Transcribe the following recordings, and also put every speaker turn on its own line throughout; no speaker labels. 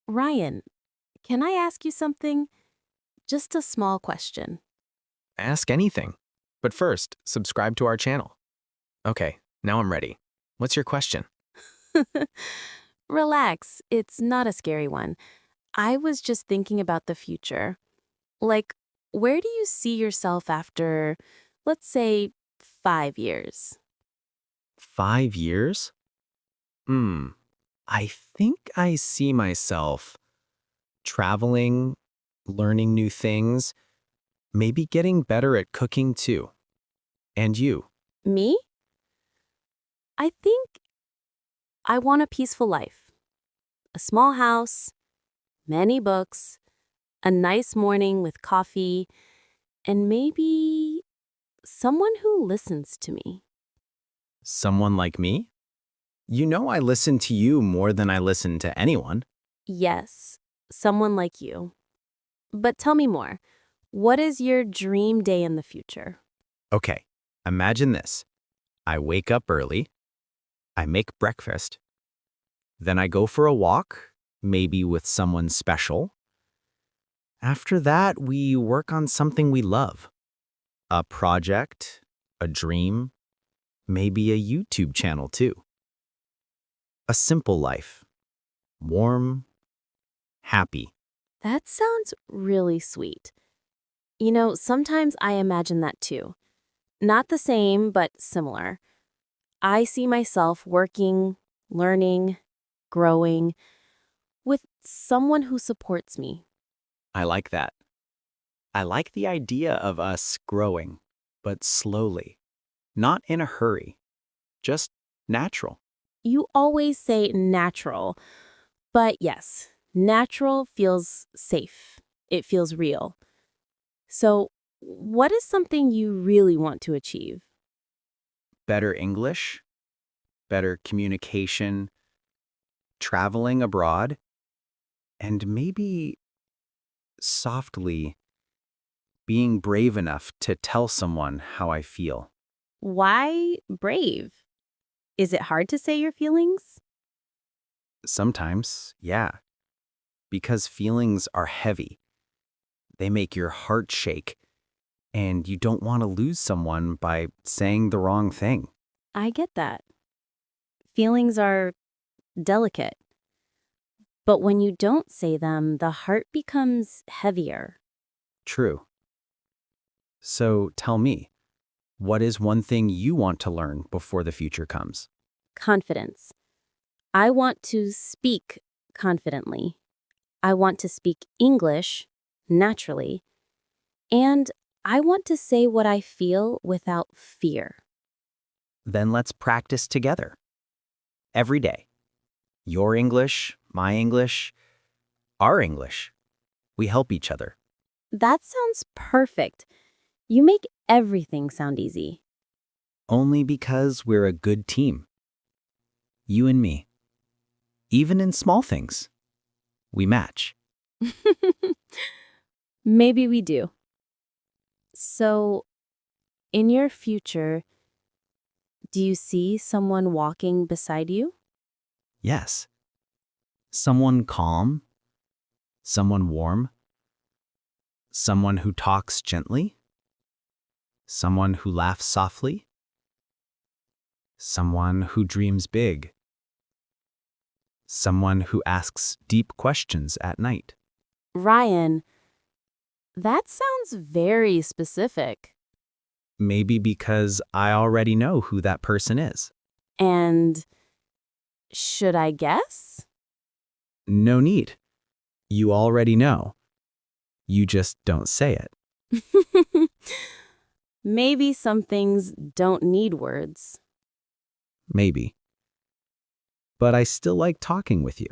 Ryan, can I ask you something? Just a small question.
Ask anything. But first, subscribe to our channel. Okay, now I'm ready. What's your question?
Relax, it's not a scary one. I was just thinking about the future. Like, where do you see yourself after, let's say, 5 years?
5 years? Hmm, I think I see myself traveling, learning new things, maybe getting better at cooking too. And you?
Me? I think I want a peaceful life. A small house, many books, a nice morning with coffee, and maybe someone who listens to me.
Someone like me? You know I listen to you more than I listen to anyone.
Yes, someone like you. But tell me more. What is your dream day in the future?
Okay, imagine this. I wake up early, I make breakfast, then I go for a walk, maybe with someone special. After that, we work on something we love. A project, a dream, maybe a YouTube channel too. A simple life. Warm, happy.
That sounds really sweet. Sometimes I imagine that too. Not the same, but similar. I see myself working, learning, growing with someone who supports me.
I like that. I like the idea of us growing, but slowly, not in a hurry, just natural.
You always say natural, but yes, natural feels safe. It feels real. So, what is something you really want to achieve?
Better English, better communication, traveling abroad, and maybe softly being brave enough to tell someone how I feel.
Why brave? Is it hard to say your feelings?
Sometimes, yeah, because feelings are heavy. They make your heart shake, and you don't want to lose someone by saying the wrong thing.
I get that. Feelings are delicate, but when you don't say them, the heart becomes heavier.
True. So tell me, what is one thing you want to learn before the future comes?
Confidence. I want to speak confidently. I want to speak English naturally. And I want to say what I feel without fear.
Then let's practice together. Every day. Your English, my English, our English. We help each other.
That sounds perfect. You make everything sound easy.
Only because we're a good team. You and me. Even in small things. We match.
Maybe we do. So, in your future, do you see someone walking beside you?
Yes. Someone calm. Someone warm. Someone who talks gently. Someone who laughs softly. Someone who dreams big. Someone who asks deep questions at night.
Ryan, that sounds very specific.
Maybe because I already know who that person is.
And should I guess?
No need. You already know. You just don't say it.
Maybe some things don't need words.
Maybe. But I still like talking with you.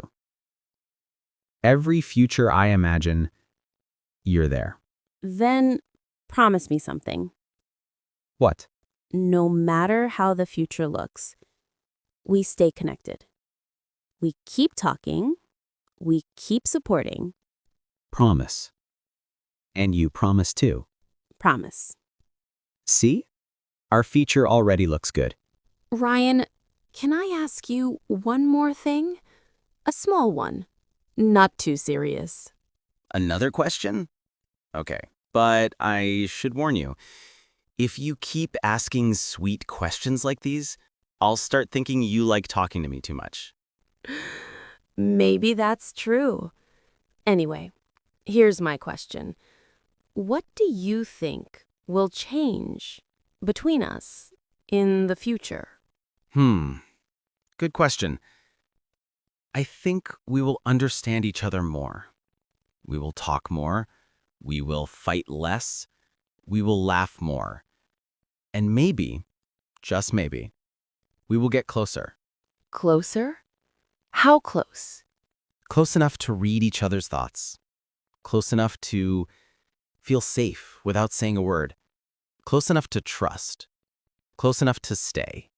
Every future I imagine, you're there.
Then promise me something.
What?
No matter how the future looks, we stay connected. We keep talking. We keep supporting.
Promise. And you promise too.
Promise.
See? Our future already looks good.
Ryan, can I ask you one more thing? A small one. Not too serious.
Another question? Okay, but I should warn you. If you keep asking sweet questions like these, I'll start thinking you like talking to me too much.
Maybe that's true. Anyway, here's my question. What do you think will change between us in the future?
Hmm, good question. I think we will understand each other more. We will talk more. We will fight less. We will laugh more. And maybe, just maybe, we will get closer.
Closer? How close?
Close enough to read each other's thoughts. Close enough to feel safe without saying a word. Close enough to trust. Close enough to stay.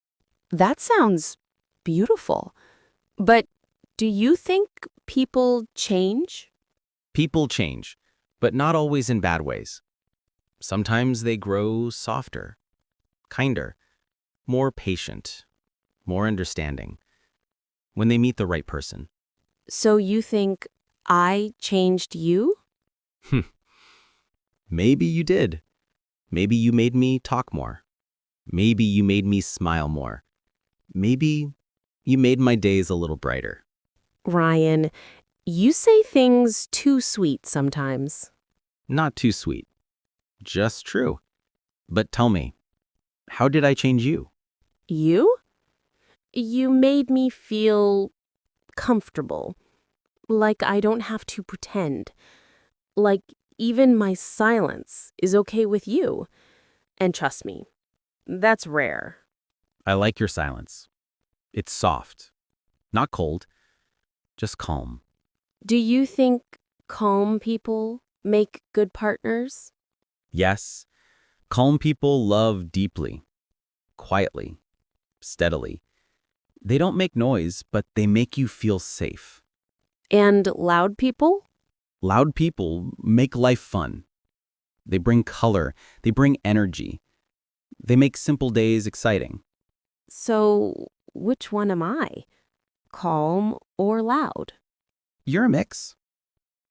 That sounds beautiful. But do you think people change?
People change, but not always in bad ways. Sometimes they grow softer, kinder, more patient, more understanding when they meet the right person.
So you think I changed you?
Maybe you did. Maybe you made me talk more. Maybe you made me smile more. Maybe you made my days a little brighter.
Ryan, you say things too sweet sometimes.
Not too sweet, just true. But tell me, how did I change you?
You? You made me feel comfortable. Like I don't have to pretend. Like even my silence is okay with you. And trust me, that's rare.
I like your silence. It's soft, not cold, just calm.
Do you think calm people make good partners?
Yes, calm people love deeply, quietly, steadily. They don't make noise, but they make you feel safe.
And loud people?
Loud people make life fun. They bring color, they bring energy. They make simple days exciting.
So, which one am I? Calm or loud?
You're a mix.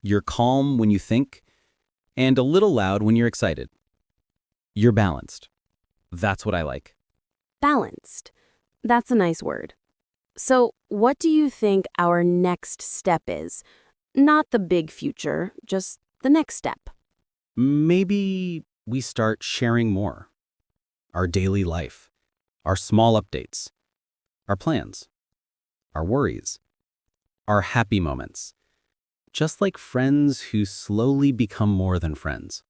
You're calm when you think, and a little loud when you're excited. You're balanced. That's what I like.
Balanced. That's a nice word. So, what do you think our next step is? Not the big future, just the next step.
Maybe we start sharing more. Our daily life, our small updates, our plans, our worries, our happy moments. Just like friends who slowly become more than friends.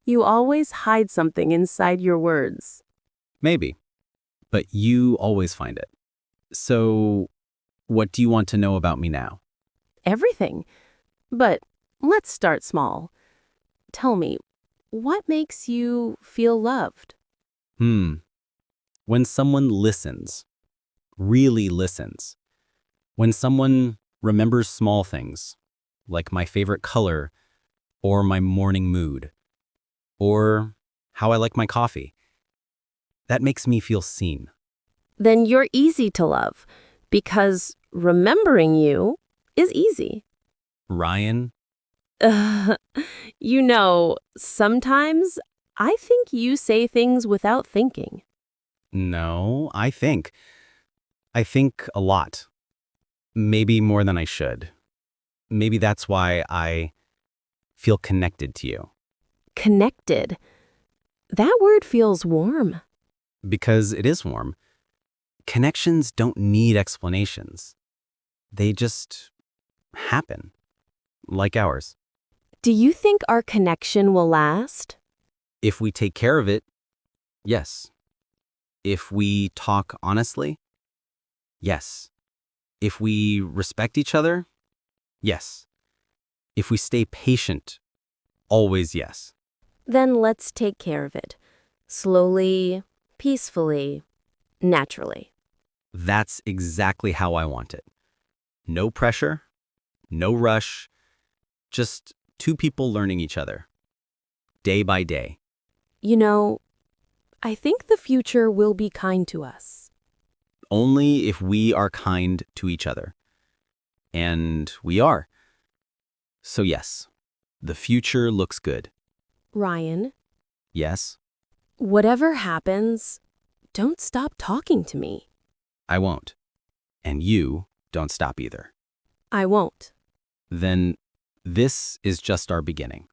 You always hide something inside your words.
Maybe, but you always find it. So, what do you want to know about me now?
Everything. But let's start small. Tell me, what makes you feel loved?
Hmm. When someone listens, really listens. When someone remembers small things, like my favorite color, or my morning mood, or how I like my coffee, that makes me feel seen.
Then you're easy to love because remembering you is easy.
Ryan,
Sometimes I think you say things without thinking.
no, I think a lot. Maybe more than I should. Maybe that's why I feel connected to you.
Connected. That word feels warm.
Because it is warm. Connections don't need explanations. They just happen, like ours.
Do you think our connection will last?
If we take care of it, yes. If we talk honestly, yes. If we respect each other, yes. If we stay patient, always yes.
Then let's take care of it. Slowly, peacefully, naturally.
That's exactly how I want it. No pressure, no rush, just two people learning each other, day by day.
You know, I think the future will be kind to us.
Only if we are kind to each other. And we are. So yes, the future looks good.
Ryan,
Yes,
whatever happens, don't stop talking to me.
I won't. And you don't stop either.
I won't.
Then this is just our beginning.